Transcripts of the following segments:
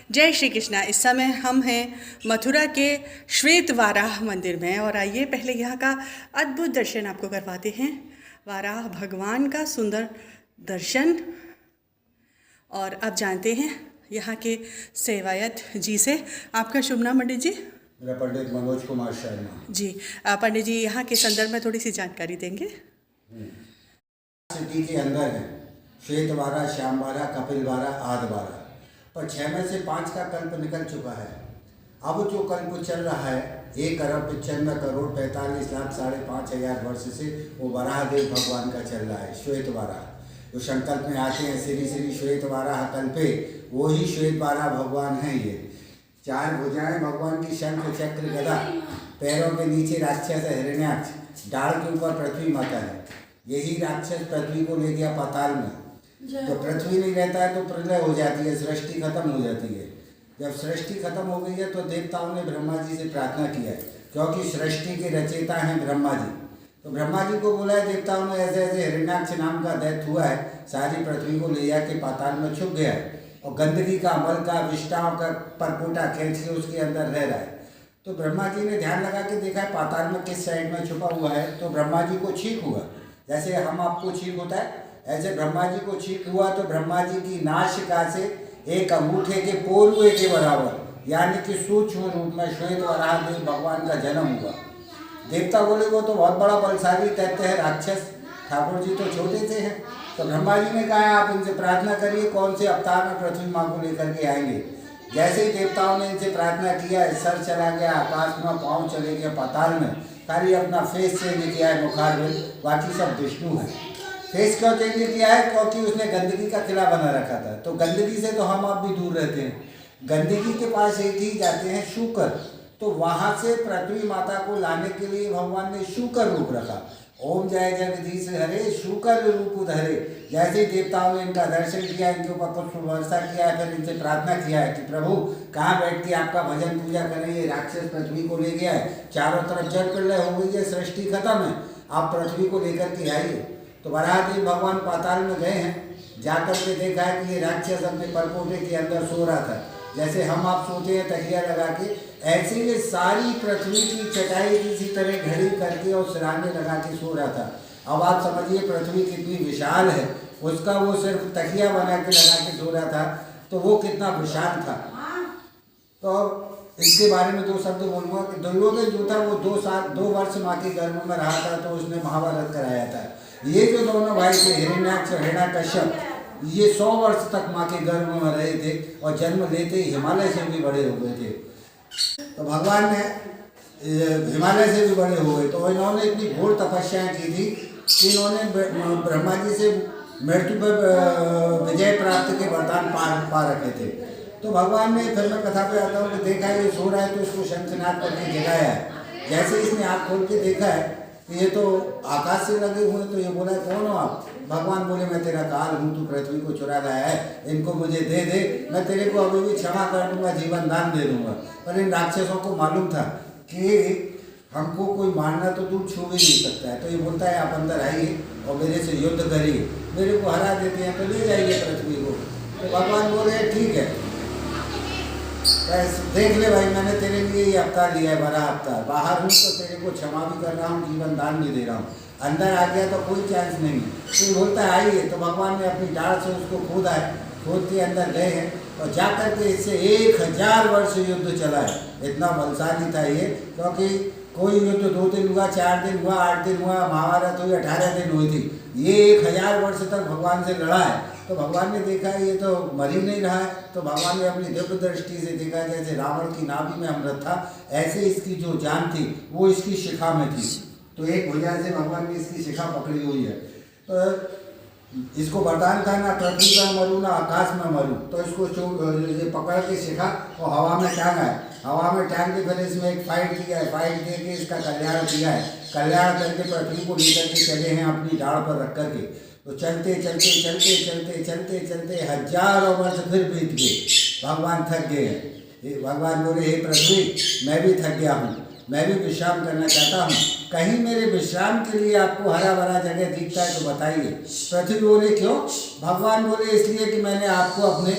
जय श्री कृष्णा। इस समय हम हैं मथुरा के श्वेत वाराह मंदिर में और आइए पहले यहाँ का अद्भुत दर्शन आपको करवाते हैं। वाराह भगवान का सुंदर दर्शन। और अब जानते हैं यहाँ के सेवायत जी से। आपका शुभ नाम पंडित जी? मेरा पंडित मनोज कुमार शर्मा जी। पंडित जी यहाँ के संदर्भ में थोड़ी सी जानकारी देंगे? सिटी के अंदर है श्वेत वारा, श्याम वारा, कपिल वारा, आद वारा, पर 6 में से 5 का कल्प निकल चुका है। अब जो कल्प चल रहा है 1 अरब 95 करोड़ 45 लाख 5,500 वर्ष से वो वराहदेव भगवान का चल रहा है श्वेत वारा। जो संकल्प में आते हैं श्री श्री श्वेत वाराह कल्पे, वो ही श्वेत वारा भगवान है। ये 4 भुजाएं भगवान की, शंख चक्र गदा, पैरों के नीचे राक्षस हिरण्याक्ष, डाल के ऊपर पृथ्वी माता है। यही राक्षस पृथ्वी को ले गया पाताल में। तो पृथ्वी नहीं रहता है तो प्रलय हो जाती है, सृष्टि खत्म हो जाती है। जब सृष्टि खत्म हो गई है तो देवताओं ने ब्रह्मा जी से प्रार्थना किया है, क्योंकि सृष्टि के रचयिता हैं ब्रह्मा जी। तो ब्रह्मा जी को बोला है देवताओं ने, ऐसे ऐसे हिरण्याक्ष नाम का दैत्य हुआ है, सारी पृथ्वी को ले जाके पाताल में छुप गया है और गंदगी का, मल का, विष्टाओं का परपोटा खेल के उसके अंदर रह रहा है। तो ब्रह्मा जी ने ध्यान लगा के देखा है पाताल में किस साइड में छुपा हुआ है। तो ब्रह्मा जी को छींक हुआ, जैसे हम आपको छींक होता है ऐसे ब्रह्मा जी को छींक हुआ। तो ब्रह्मा जी की नासिका से एक अंगूठे के पोलवे के बराबर, यानी कि सूक्ष्म रूप में श्वेत वराहदेव भगवान का जन्म हुआ। देवता बोले वो तो बहुत बड़ा बलशाली दैत्य है, राक्षस, ठाकुर जी तो छोटे से हैं। तो ब्रह्मा जी ने कहा आप इनसे प्रार्थना करिए कौन से अवतार में पृथ्वी माँ को लेकर के आएंगे। जैसे ही देवताओं ने इनसे प्रार्थना किया, सर चला गया आकाश में, पाँव चले गए पाताल में, खाली अपना फेस चेंज किया है, मुखार में, बाकी सब विष्णु है। फेस क्यों चेंज किया है? क्योंकि उसने गंदगी का किला बना रखा था। तो गंदगी से तो हम आप भी दूर रहते हैं, गंदगी के पास एक ही जाते हैं, शूकर। तो वहाँ से पृथ्वी माता को लाने के लिए भगवान ने शूकर रूप रखा। ओम जय जगदीश हरे शूकर रूप उधरे। जैसे ही देवताओं ने इनका दर्शन किया, इनके ऊपर पुष्प वर्षा किया है, फिर इनसे प्रार्थना किया है कि प्रभु कहाँ बैठ के आपका भजन पूजा करें, ये राक्षस पृथ्वी को ले गया है, चारों तरफ जल प्रलय हो गई है, सृष्टि खत्म है, आप पृथ्वी को लेकर के आइए। तो वराहदेव भगवान पाताल में गए हैं, जाकर के देखा है कि ये राक्षस अपने परपोटे के अंदर सो रहा था। जैसे हम आप सोते हैं तकिया लगा के, ऐसे ये सारी पृथ्वी की चटाई किसी तरह घड़ी करके और सिराने लगा के सो रहा था। अब आप समझिए पृथ्वी कितनी विशाल है, उसका वो सिर्फ तकिया बना के लगा के सो रहा था, तो वो कितना विशाल था। तो इसके बारे में 2 शब्द बोलूँगा कि दुर्योधन जो था वो 2 वर्ष माँ के गर्भ में रहा था, तो उसने महाभारत कराया था। ये जो दोनों भाई थे हिरण्याक्ष और हिरण्यकश्यप, ये 100 वर्ष तक माँ के गर्भ में रहे थे और जन्म लेते ही हिमालय से भी बड़े हो गए थे। तो भगवान ने हिमालय से भी बड़े हो गए, तो इन्होंने इतनी घोर तपस्याएं की थी कि इन्होंने ब्रह्मा जी से मृत्यु पर विजय प्राप्त के वरदान पा रखे थे। तो भगवान ने, फिर मैं कथा पे आता हूँ कि देखा ये सो रहा है तो इसको शंखनाद करके जगाया है। जैसे इसने आँख खोल के देखा है ये तो आकाश से लगे हुए, तो ये बोला कौन हो आप? भगवान बोले मैं तेरा काल हूँ, तू पृथ्वी को चुरा लाया है, इनको मुझे दे दे, मैं तेरे को अभी भी क्षमा कर दूंगा, जीवन दान दे दूंगा। पर इन राक्षसों को मालूम था कि हमको कोई मारना तो दूर छू भी नहीं सकता है। तो ये बोलता है आप अंदर आइए और मेरे से युद्ध करिए, मेरे को हरा देते हैं तो ले जाइए पृथ्वी को। तो भगवान बोले ठीक है, देख ले भाई मैंने तेरे लिए ये अवतार लिया है, बड़ा अवतार, बाहर हूँ तो तेरे को क्षमा भी कर रहा हूँ, जीवन दान भी दे रहा हूँ, अंदर आ गया तो कोई चांस नहीं है। तो बोलता है आइए। तो भगवान ने अपनी डाल से उसको खोदा है, खोद के अंदर गए हैं और जाकर के इससे 1000 वर्ष युद्ध चला है। इतना बलशाली था ये, क्योंकि कोई युद्ध 2 दिन हुआ, 4 दिन हुआ, 8 दिन हुआ, महाभारत हुई 18 दिन हुई थी, ये 1000 वर्ष तक भगवान से लड़ा है। तो भगवान ने देखा ये तो मर ही नहीं रहा है, तो भगवान ने अपनी दिव्य दृष्टि से देखा जैसे रावण की नाभि में अमृत था, ऐसे इसकी जो जान थी वो इसकी शिखा में थी। तो एक भुजा से भगवान ने इसकी शिखा पकड़ी हुई है। तो इसको वरदान था ना पृथ्वी पर मरूँ ना आकाश में मरूँ। तो इसको ये पकड़ के शिखा और हवा में टांगा है, हवा में टांग के फिर इसमें एक फाइट किया है, फाइट दे के इसका कल्याण किया है, कल्याण करके पृथ्वी को लेकर के चले हैं अपनी डाढ़ पर रख करके। तो चलते चलते चलते चलते चलते चलते हजारों वर्ष फिर बीत गए, भगवान थक गए हैं। भगवान बोले हे पृथ्वी मैं भी थक गया हूँ, मैं भी विश्राम करना चाहता हूँ, कहीं मेरे विश्राम के लिए आपको हरा भरा जगह दिखता है तो बताइए। पृथ्वी बोले क्यों? भगवान बोले इसलिए कि मैंने आपको अपने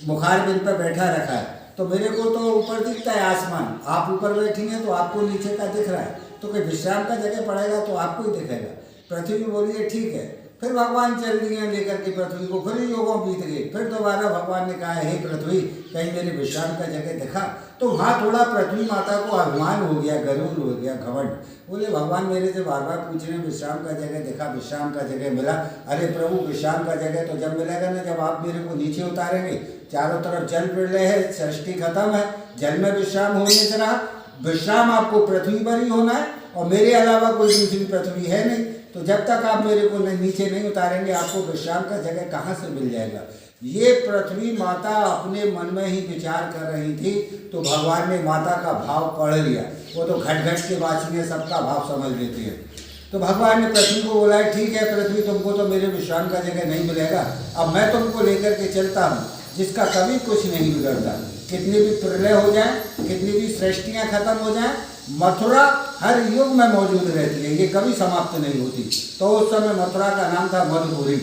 मुखारबिंद पर बैठा रखा है। तो मेरे को तो ऊपर दिखता है आसमान, आप ऊपर बैठेंगे तो आपको नीचे का दिख रहा है, तो कोई विश्राम का जगह पड़ेगा तो आपको ही दिखेगा। पृथ्वी बोलिए ठीक है। फिर भगवान चल दिए लेकर के पृथ्वी को, फिर युगों बीत गए। फिर दोबारा भगवान ने कहा, हे पृथ्वी कहीं मेरे विश्राम का जगह दिखा। तो वहाँ थोड़ा पृथ्वी माता को अभिमान हो गया, गरूर हो गया, घमंड। बोले भगवान मेरे से बार बार पूछ रहे विश्राम का जगह दिखा, विश्राम का जगह मिला। अरे प्रभु विश्राम का जगह तो जब मिलेगा ना जब आप मेरे को नीचे उतारेंगे। चारों तरफ जल प्रलय है, सृष्टि खत्म है, जल में विश्राम होने से रहा। विश्राम आपको पृथ्वी पर ही होना है और मेरे अलावा कोई दूसरी पृथ्वी है नहीं। तो जब तक आप मेरे को नीचे नहीं उतारेंगे आपको विश्राम का जगह कहाँ से मिल जाएगा। ये पृथ्वी माता अपने मन में ही विचार कर रही थी, तो भगवान ने माता का भाव पढ़ लिया। वो तो घट घट के वाची है, सबका भाव समझ लेती है। तो भगवान ने पृथ्वी को बोला, ठीक है पृथ्वी तुमको तो मेरे विश्राम का जगह नहीं मिलेगा, अब मैं तुमको लेकर के चलता हूँ जिसका कभी कुछ नहीं बिगड़ता। कितनी भी प्रलय हो जाए, कितनी भी सृष्टियाँ खत्म हो जाए, मथुरा हर युग में मौजूद रहती है, ये कभी समाप्त नहीं होती। तो उस समय मथुरा का नाम था मधुपुरी।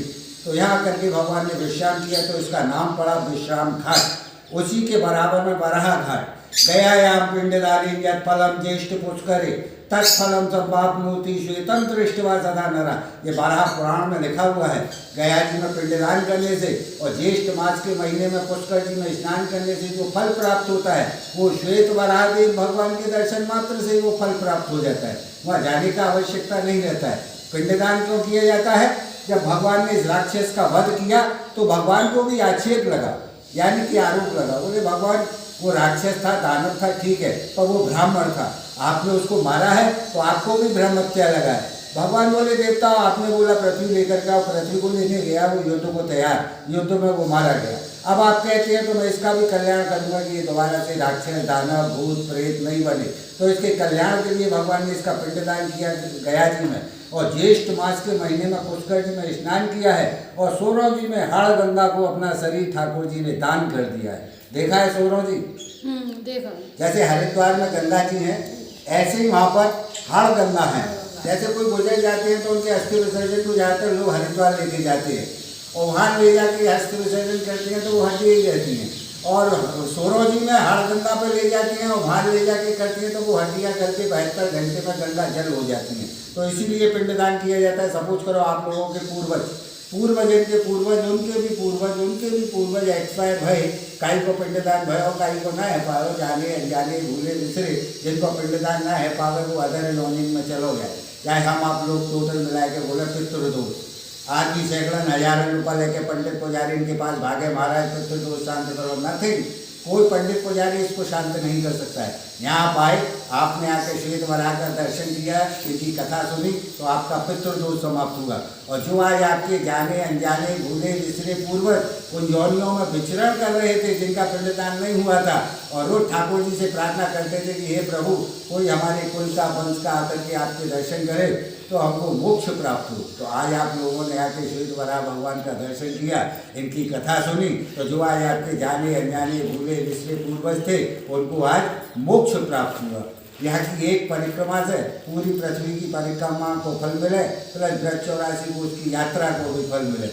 तो यहाँ करके भगवान ने विश्राम किया तो इसका नाम पड़ा विश्राम घाट। उसी के बराबर में बराह घाट। गयायाम पिंडदानी यत् फलम ज्येष्ठ पुष्करे तत्फलम संपाप्नोति श्वेतं दृष्ट्वा सदा नरा। ये बारह पुराण में लिखा हुआ है। गया जी में पिंडदान करने से और ज्येष्ठ मास के महीने में पुष्कर जी में स्नान करने से जो फल प्राप्त होता है वो श्वेत वराहदेव भगवान के दर्शन मात्र से वो फल प्राप्त हो जाता है, वहाँ जाने का आवश्यकता नहीं रहता है। पिंडदान क्यों किया जाता है? जब भगवान ने इस राक्षस का वध किया तो भगवान को भी आक्षेप लगा, यानी कि आरोप लगा। बोले भगवान वो राक्षस था, दानव था, ठीक है, पर वो ब्राह्मण था, आपने उसको मारा है तो आपको भी ब्रह्म हत्या लगा है। भगवान बोले देवता आपने बोला पृथ्वी लेकर के, पृथ्वी को लेने गया, वो युद्ध को तैयार, युद्ध में वो मारा गया। अब आप कहते हैं तो मैं इसका भी कल्याण करूंगा कि ये दोबारा से राक्षस दानव भूत प्रेत नहीं बने। तो इसके कल्याण के लिए भगवान ने इसका पिंडदान किया गया जी में, और ज्येष्ठ मास के महीने में पुष्कर जी में स्नान किया है, और सोरव जी में हाड़ गंगा को अपना शरीर ठाकुर जी ने दान कर दिया है। देखा है सोरव जी? देखा। जैसे हरिद्वार में गंगा जी हैं, ऐसे ही वहाँ पर हाड़ गंगा है। जैसे कोई गुजर जाते हैं तो उनके अस्थि विसर्जन को ज़्यादातर लोग हरिद्वार लेके जाते हैं और वहाँ ले जाके अस्थि विसर्जन करते हैं तो वो हड्डी ही रहती हैं। और सोरव जी में हाड़ गंगा पर ले जाती हैं और वहाँ ले जाके करती हैं तो वो हड्डियाँ करके 72 घंटे में गंगा जल हो जाती हैं। तो इसीलिए पिंडदान किया जाता है। सपोज करो आप लोगों के पूर्वज के पूर्वज उनके भी पूर्वज एक्सपायर भय, काई को पिंडदान भय और काई को ना है पावे, जाने अनजाने भूले बिसरे, जिनको पिंडदान ना है पावे वो अदर लॉनिंग में चलो गए। चाहे हम आप लोग टोटल मिला के बोले पितृदोष। आदमी सैकड़न हजारों रुपये लेके पंडित पुजारी इनके पास भागे, महाराज पितृदोष शांत करो, नथिंग। कोई पंडित पुजारी इसको शांत नहीं कर सकता है। यहाँ आप आए, आपने आके श्वेत वराह का दर्शन किया, इनकी कथा सुनी तो आपका पितृदोष समाप्त होगा। और जो आज आपके जाने अनजाने भूले बिसरे पूर्वज उन योनियों में विचरण कर रहे थे जिनका पिंडदान नहीं हुआ था, और रोज ठाकुर जी से प्रार्थना करते थे कि हे प्रभु कोई हमारे कुल का वंश का आकर के आपके दर्शन करे तो हमको मोक्ष प्राप्त हो। तो आज आप लोगों ने आके श्वेत वराह भगवान का दर्शन किया, इनकी कथा सुनी, तो जो आज आपके जाने अनजाने भूले बिसरे पूर्वज थे उनको आज मोक्ष प्राप्त हुआ। यहाँ की एक परिक्रमा से पूरी पृथ्वी की परिक्रमा को फल मिले, प्लस 84 को उसकी यात्रा को भी फल मिले।